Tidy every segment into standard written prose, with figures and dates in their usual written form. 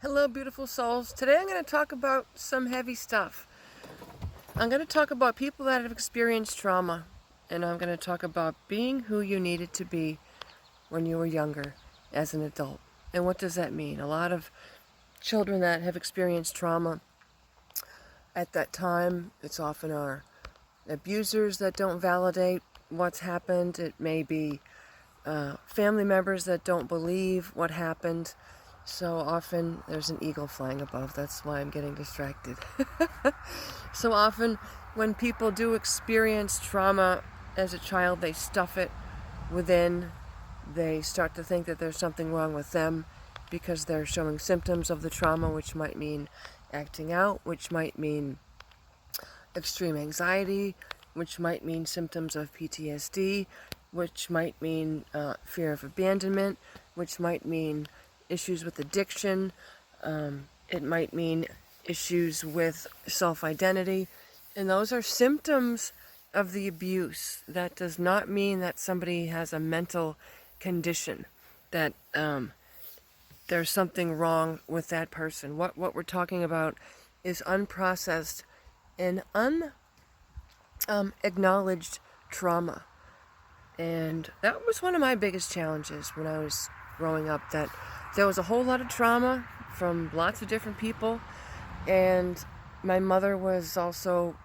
Hello, beautiful souls. Today I'm going to talk about some heavy stuff. I'm going to talk about people that have experienced trauma, and I'm going to talk about being who you needed to be when you were younger as an adult. And what does that mean? A lot of children that have experienced trauma at that time, it's often our abusers that don't validate what's happened. It may be family members that don't believe what happened. So often there's an eagle flying above. That's why I'm getting distracted. So often when people do experience trauma as a child, they stuff it within. They start to think that there's something wrong with them because they're showing symptoms of the trauma, which might mean acting out, which might mean extreme anxiety, which might mean symptoms of PTSD, which might mean fear of abandonment, which might mean issues with addiction. It might mean issues with self-identity. And those are symptoms of the abuse. That does not mean that somebody has a mental condition, that there's something wrong with that person. What we're talking about is unprocessed and unacknowledged trauma. And that was one of my biggest challenges when I was growing up, that there was a whole lot of trauma from lots of different people. And my mother was also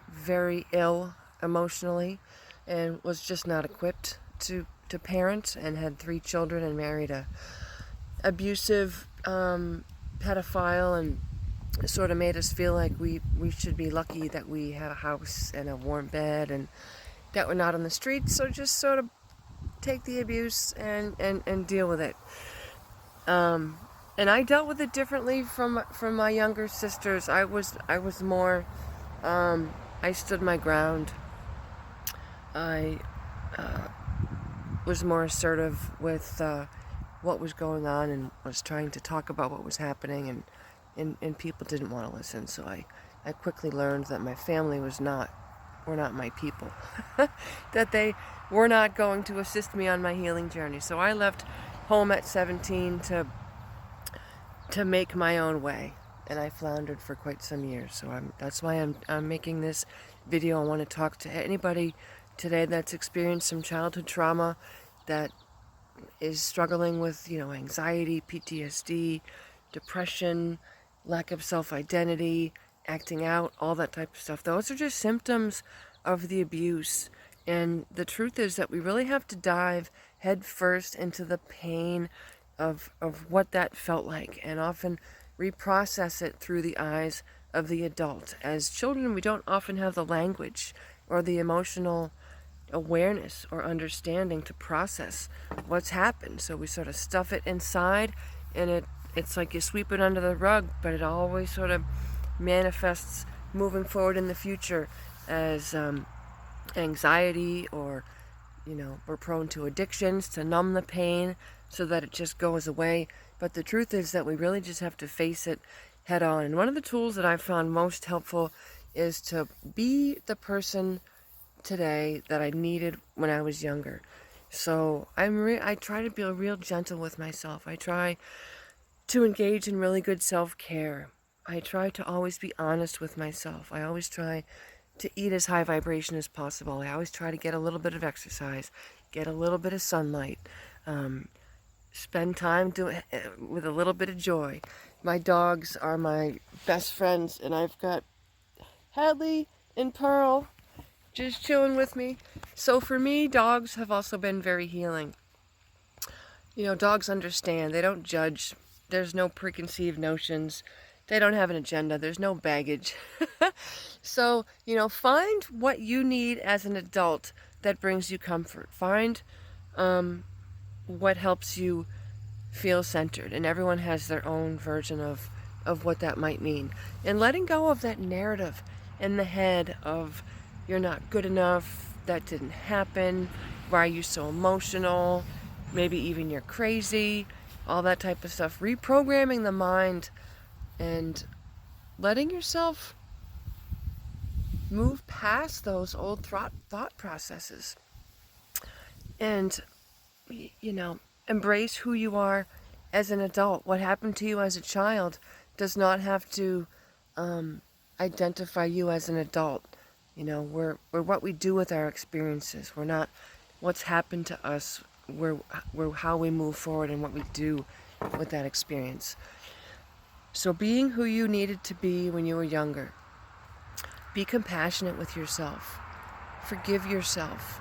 very ill emotionally and was just not equipped to parent, and had 3 children and married a abusive pedophile, and sort of made us feel like we should be lucky that we had a house and a warm bed and that we're not on the streets. So just sort of take the abuse and deal with it. And I dealt with it differently from my younger sisters. I was more, I stood my ground. I was more assertive with what was going on, and was trying to talk about what was happening, and people didn't want to listen. So I quickly learned that my family were not my people. That they were not going to assist me on my healing journey. So I left home at 17 to make my own way, and I floundered for quite some years. So that's why I'm making this video. I want to talk to anybody today that's experienced some childhood trauma, that is struggling with, anxiety, PTSD, depression, lack of self-identity, acting out, all that type of stuff. Those are just symptoms of the abuse. And the truth is that we really have to dive head first into the pain of what that felt like, and often reprocess it through the eyes of the adult. As children, we don't often have the language or the emotional awareness or understanding to process what's happened. So we sort of stuff it inside, and it's like you sweep it under the rug, but it always sort of manifests moving forward in the future as anxiety, or we're prone to addictions to numb the pain so that it just goes away. But the truth is that we really just have to face it head on. And one of the tools that I found most helpful is to be the person today that I needed when I was younger. So I try to be real gentle with myself. I try to engage in really good self-care. I try to always be honest with myself. I always try to eat as high vibration as possible. I always try to get a little bit of exercise, get a little bit of sunlight, spend time with a little bit of joy. My dogs are my best friends, and I've got Hadley and Pearl just chilling with me. So for me, dogs have also been very healing. Dogs understand. They don't judge. There's no preconceived notions. They don't have an agenda. There's no baggage. So, find what you need as an adult that brings you comfort. Find what helps you feel centered. And everyone has their own version of what that might mean. And letting go of that narrative in the head of, you're not good enough, that didn't happen, why are you so emotional, maybe even you're crazy, all that type of stuff. Reprogramming the mind and letting yourself move past those old thought processes, and embrace who you are as an adult. What happened to you as a child does not have to identify you as an adult. You know, we're what we do with our experiences. We're not what's happened to us. We're how we move forward and what we do with that experience. So being who you needed to be when you were younger, be compassionate with yourself. Forgive yourself.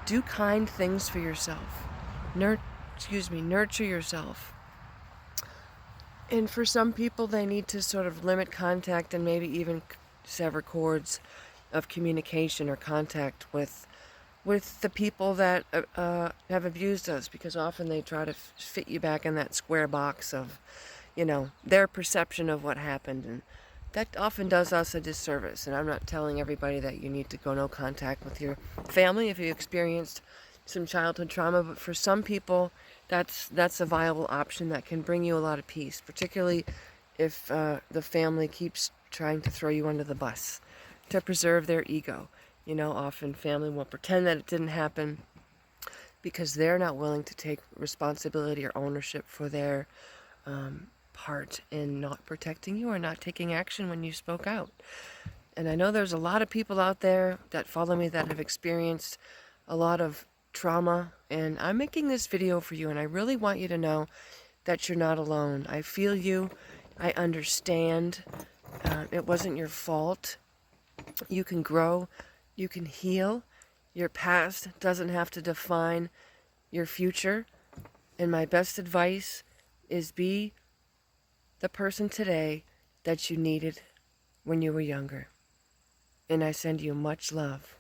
Do kind things for yourself. Nurture yourself. And for some people, they need to sort of limit contact and maybe even sever cords of communication or contact with the people that have abused us, because often they try to fit you back in that square box of, you know, their perception of what happened, and that often does us a disservice. And I'm not telling everybody that you need to go no contact with your family if you experienced some childhood trauma, but for some people, that's a viable option that can bring you a lot of peace, particularly if the family keeps trying to throw you under the bus to preserve their ego. You know, often family will pretend that it didn't happen because they're not willing to take responsibility or ownership for their part in not protecting you or not taking action when you spoke out. And I know there's a lot of people out there that follow me that have experienced a lot of trauma, and I'm making this video for you, and I really want you to know that you're not alone. I feel you. I understand. It wasn't your fault. You can grow. You can heal. Your past doesn't have to define your future. And my best advice is be the person today that you needed when you were younger. And I send you much love.